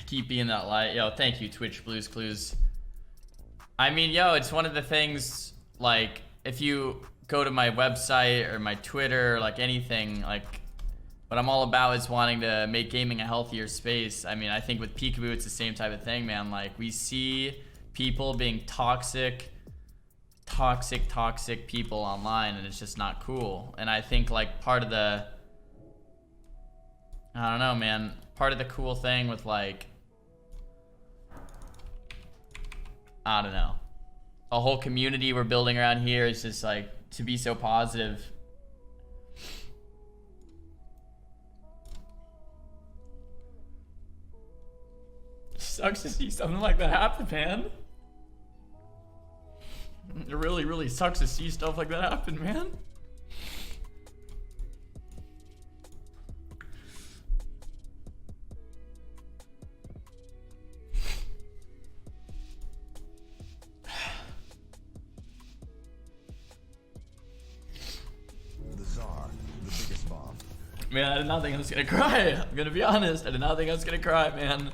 Keep being that light. Yo, thank you, Twitch Blues Clues. I mean, yo, it's one of the things, like, if you go to my website or my Twitter, like anything, like, what I'm all about is wanting to make gaming a healthier space. I mean, I think with Peekaboo, it's the same type of thing, man. Like, we see people being toxic people online, and it's just not cool. And I think, like, part of the, I don't know, man, part of the cool thing with, like, I don't know, a whole community we're building around here is just, like, to be so positive. Sucks to see something like that happen, man. It really, really sucks to see stuff like that happen, man. The Czar, the biggest bomb. Man, I did not think I was gonna cry. I'm gonna be honest. I did not think I was gonna cry, man.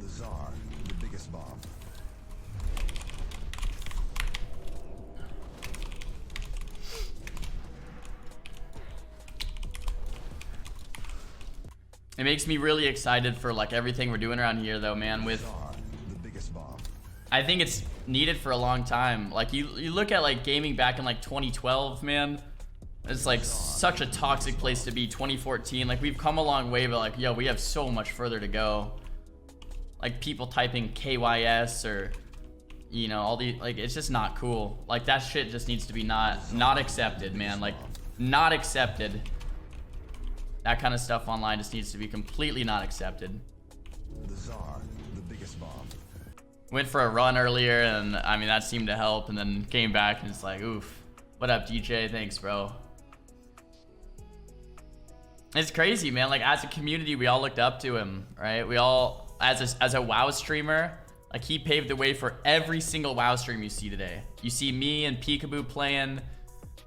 The Czar, the biggest bomb. It makes me really excited for, like, everything we're doing around here, though, man. With, Czar, the biggest bomb. I think it's needed for a long time. Like, you look at, like, gaming back in, like, 2012, man. It's, like, such a toxic place to be. 2014, like, we've come a long way, but, like, yo, we have so much further to go. Like, people typing KYS or, you know, all the, like, it's just not cool. Like, that shit just needs to be not accepted, man. Like, not accepted. That kind of stuff online just needs to be completely not accepted. The Czar, the biggest bomb. Went for a run earlier, and I mean, that seemed to help, and then came back and it's like, oof. What up, DJ? Thanks, bro. It's crazy, man. Like, as a community, we all looked up to him, right? We all, as a WoW streamer, like, he paved the way for every single WoW stream you see today. You see me and Peekaboo playing.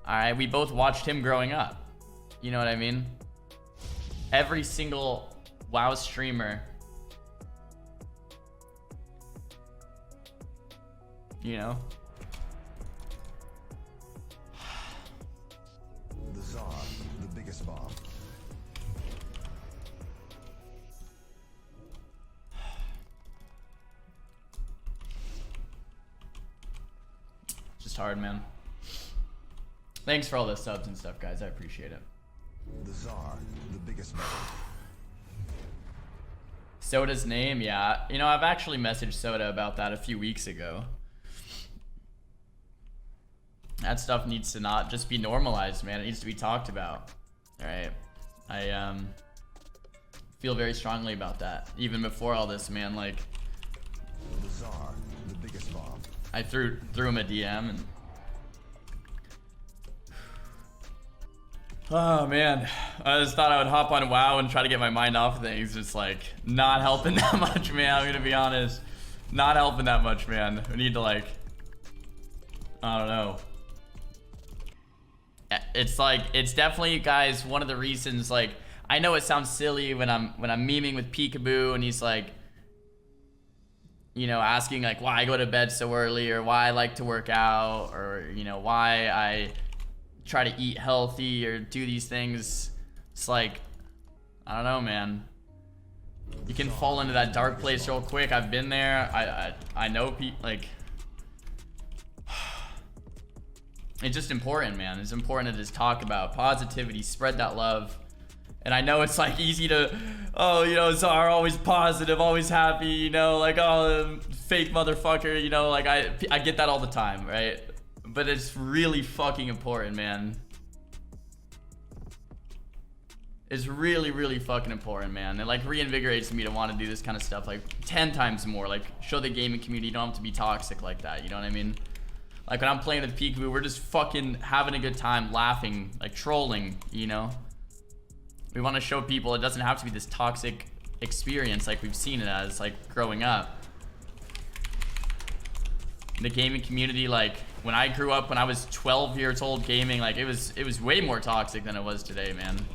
All right, we both watched him growing up. You know what I mean? Every single WoW streamer, you know? The Czar, the biggest bomb. Just hard, man. Thanks for all the subs and stuff, guys. I appreciate it. The Czar, the biggest bomb. Soda's name, yeah. You know, I've actually messaged Soda about that a few weeks ago. That stuff needs to not just be normalized, man. It needs to be talked about. All right. I feel very strongly about that. Even before all this, man, like, The Czar, the biggest bomb. I threw him a DM and oh man, I just thought I would hop on WoW and try to get my mind off of things. It's like not helping that much, man. I'm gonna be honest, not helping that much, man. We need to, like, I don't know. It's like, it's definitely, guys, one of the reasons. Like, I know it sounds silly when I'm memeing with Peekaboo and he's like, you know, asking like why I go to bed so early or why I like to work out or, you know, why I try to eat healthy or do these things. It's like, I don't know, man. You can fall into that dark place real quick. I've been there. I know people, like, it's just important, man. It's important to just talk about positivity, spread that love. And I know it's like easy to, oh, you know, Czar, always positive, always happy, you know, like, oh, fake motherfucker, you know, like I get that all the time, right? But it's really fucking important, man. It's really, really fucking important, man. It like reinvigorates me to want to do this kind of stuff like 10 times more. Like, show the gaming community you don't have to be toxic like that, you know what I mean? Like when I'm playing with Peekaboo, we're just fucking having a good time, laughing, like trolling, you know? We want to show people it doesn't have to be this toxic experience like we've seen it as, like growing up. The gaming community, like when I grew up, when I was 12 years old gaming, like it was way more toxic than it was today, man.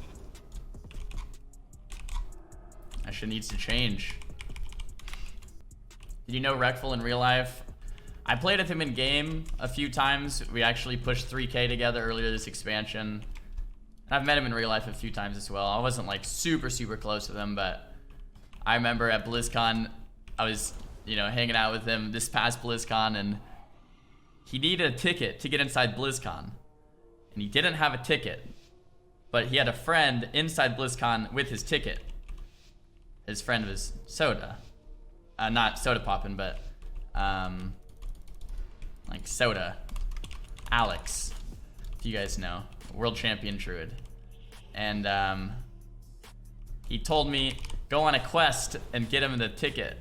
That shit needs to change. Did you know Reckful in real life? I played with him in game a few times. We actually pushed 3K together earlier this expansion. And I've met him in real life a few times as well. I wasn't like super close with him, but I remember at BlizzCon, I was, you know, hanging out with him this past BlizzCon, and he needed a ticket to get inside BlizzCon. And he didn't have a ticket, but he had a friend inside BlizzCon with his ticket. His friend was Soda. Not Soda Poppin', but like Soda. Alex, if you guys know. World champion druid. And he told me, go on a quest and get him the ticket,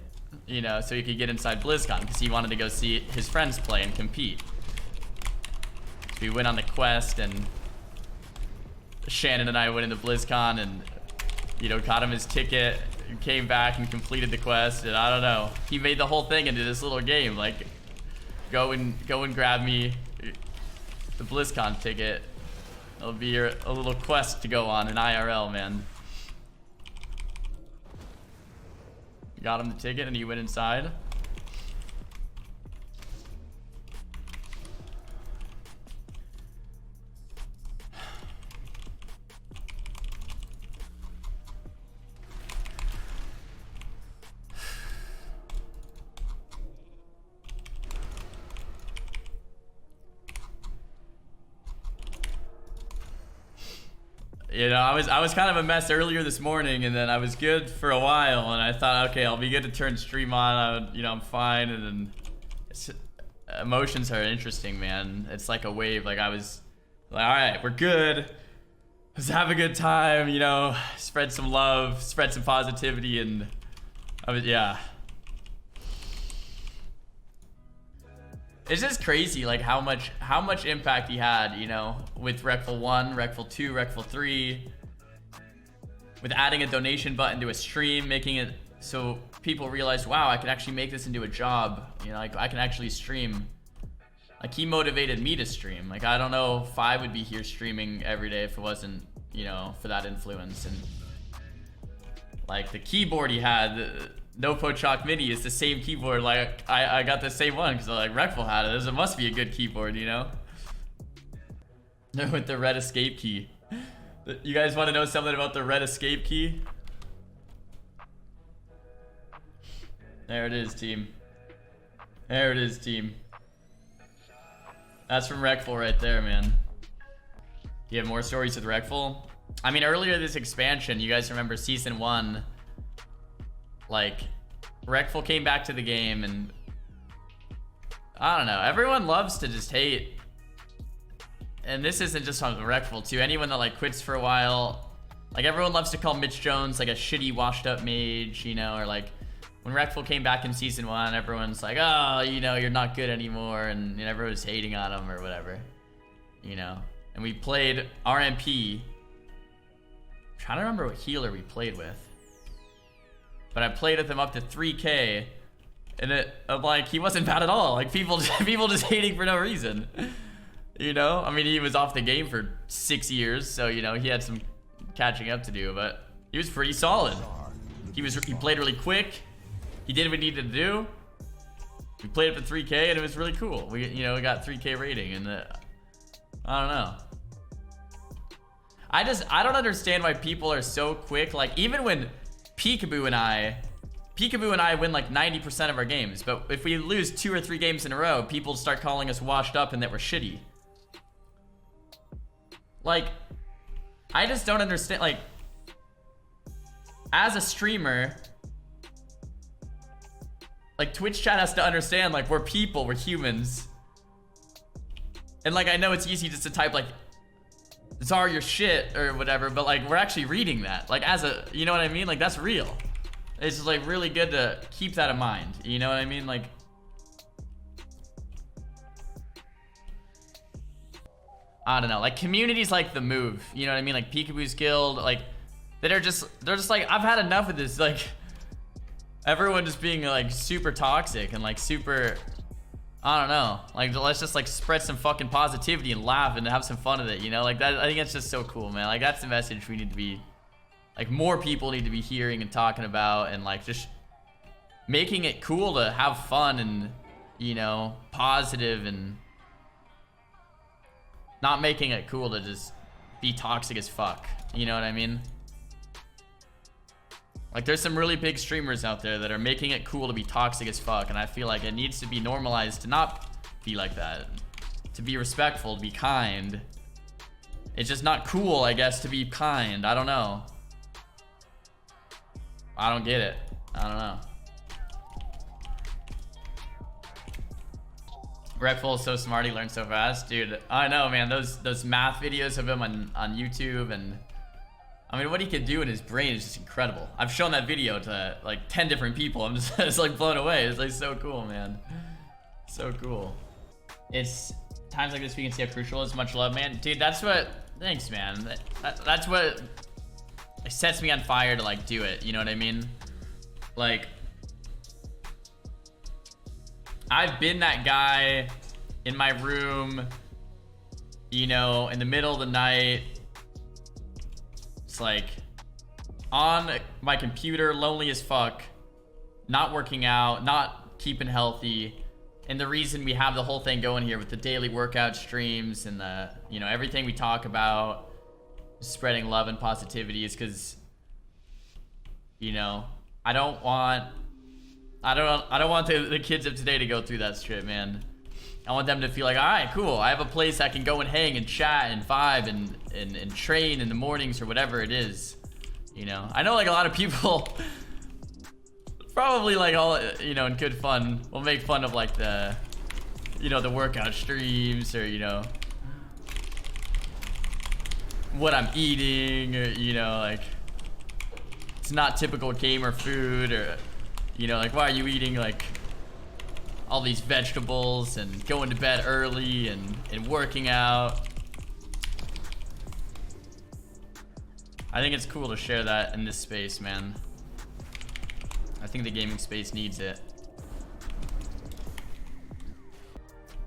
you know, so he could get inside BlizzCon, because he wanted to go see his friends play and compete. So we went on the quest, and Shannon and I went into BlizzCon and, you know, got him his ticket, and came back and completed the quest. And I don't know, he made the whole thing into this little game, like go and grab me the BlizzCon ticket. It'll be a little quest to go on in IRL, man. Got him the ticket and he went inside. You know, I was kind of a mess earlier this morning, and then I was good for a while, and I thought, okay, I'll be good to turn stream on. You know, I'm fine, and then emotions are interesting, man. It's like a wave. Like I was like, all right, we're good. Let's have a good time. You know, spread some love, spread some positivity, and I was, yeah. It's just crazy, like how much impact he had, you know, with Reckful 1, Reckful 2, Reckful 3, with adding a donation button to a stream, making it so people realize, wow, I can actually make this into a job, you know, like I can actually stream. Like he motivated me to stream. Like I don't know if I would be here streaming every day if it wasn't, you know, for that influence. And like the keyboard he had, No Pochok Mini is the same keyboard. Like I got the same one because like Reckful had it. It must be a good keyboard, you know? With the red escape key. You guys want to know something about the red escape key? There it is, team. There it is, team. That's from Reckful right there, man. Do you have more stories with Reckful? I mean, earlier this expansion, you guys remember season 1, like Reckful came back to the game, and I don't know, everyone loves to just hate. And this isn't just on Reckful too. Anyone that like quits for a while, like everyone loves to call Mitch Jones like a shitty washed up mage, you know, or like when Reckful came back in season 1, everyone's like, oh, you know, you're not good anymore, and everyone was hating on him or whatever, you know. And we played RMP. I'm trying to remember what healer we played with. But I played with him up to 3K, and I'm like, he wasn't bad at all. Like people just hating for no reason, you know. I mean, he was off the game for 6 years, so you know he had some catching up to do. But he was pretty solid. He played really quick. He did what he needed to do. We played up to 3K, and it was really cool. We got 3K rating, and I don't know. I don't understand why people are so quick. Like even when Peekaboo and I win like 90% of our games, but if we lose 2 or 3 games in a row, people start calling us washed up and that we're shitty. Like, I just don't understand. Like, as a streamer, like Twitch chat has to understand, like, we're people, we're humans. And like, I know it's easy just to type like, Xaryu, your shit or whatever, but like we're actually reading that, like as a, you know what I mean, like that's real. It's just like really good to keep that in mind, you know what I mean? Like I don't know, like communities like the move, you know what I mean? Like Peekaboo's Guild, like they're just like, I've had enough of this, like everyone just being like super toxic and like super, I don't know, like let's just like spread some fucking positivity and laugh and have some fun with it, you know? Like that, I think it's just so cool, man. Like that's the message we need to be, like more people need to be hearing and talking about, and like just making it cool to have fun and, you know, positive, and not making it cool to just be toxic as fuck. You know what I mean? Like there's some really big streamers out there that are making it cool to be toxic as fuck, and I feel like it needs to be normalized to not be like that. To be respectful, to be kind. It's just not cool, I guess, to be kind. I don't know. I don't get it. I don't know. Reckful is so smart, he learns so fast. Dude, I know, man. Those math videos of him on YouTube, and I mean, what he could do in his brain is just incredible. I've shown that video to like 10 different people. I'm just it's like blown away. It's like so cool, man. So cool. It's times like this we can see how crucial it is. Much love, man. Dude, that's what, thanks, man. That's what it sets me on fire to like do it. You know what I mean? Like, I've been that guy in my room, you know, in the middle of the night. It's like on my computer, lonely as fuck, not working out, not keeping healthy. And the reason we have the whole thing going here with the daily workout streams and the, you know, everything we talk about, spreading love and positivity, is because, you know, I don't want the kids of today to go through that shit, man. I want them to feel like, all right, cool, I have a place I can go and hang and chat and vibe and train in the mornings or whatever it is. You know, I know like a lot of people probably like all, you know, in good fun will make fun of like the, you know, the workout streams, or, you know, what I'm eating, or, you know, like it's not typical gamer food, or, you know, like, why are you eating like all these vegetables and going to bed early and working out? I think it's cool to share that in this space, man. I think the gaming space needs it.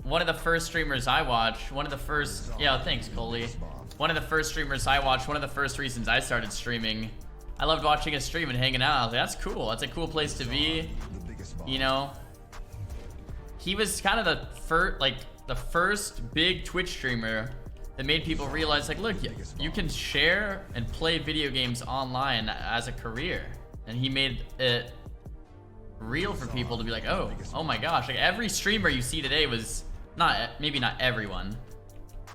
One of the first streamers I watched, yeah, thanks, Coley. One of the first streamers I watched, one of the first reasons I started streaming, I loved watching his stream and hanging out. I was like, that's cool. That's a cool place to be. You know, he was kind of the first big Twitch streamer that made people realize, like, look, you can share and play video games online as a career. And he made it real for people to be like, oh my gosh. Like every streamer you see today was maybe not everyone,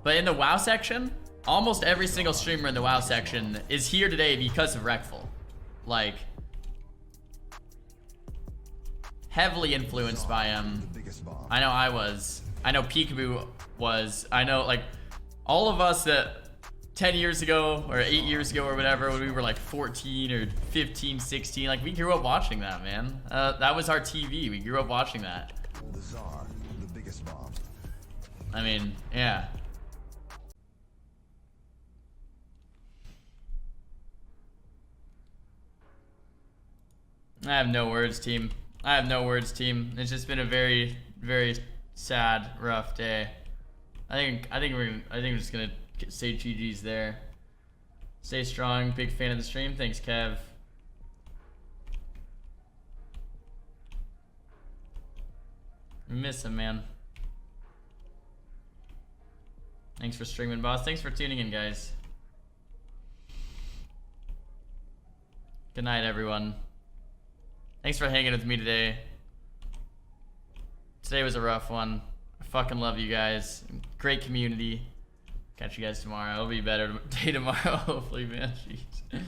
but in the WoW section, almost every single streamer in the WoW section is here today because of Reckful. Like, heavily influenced by him. I know I was. I know Peekaboo was. I know, like, all of us that 10 years ago or 8 years ago or whatever, when we were like 14 or 15, 16, like, we grew up watching that, man. That was our TV. We grew up watching that. The Czar, the biggest bomb. I mean, yeah. I have no words, team. I have no words, team. It's just been a very, very sad, rough day. I think we're just gonna say GG's there. Stay strong. Big fan of the stream. Thanks, Kev. I miss him, man. Thanks for streaming, boss. Thanks for tuning in, guys. Good night, everyone. Thanks for hanging with me today. Today was a rough one. I fucking love you guys. Great community. Catch you guys tomorrow. It'll be a better day tomorrow, hopefully, man. Jeez.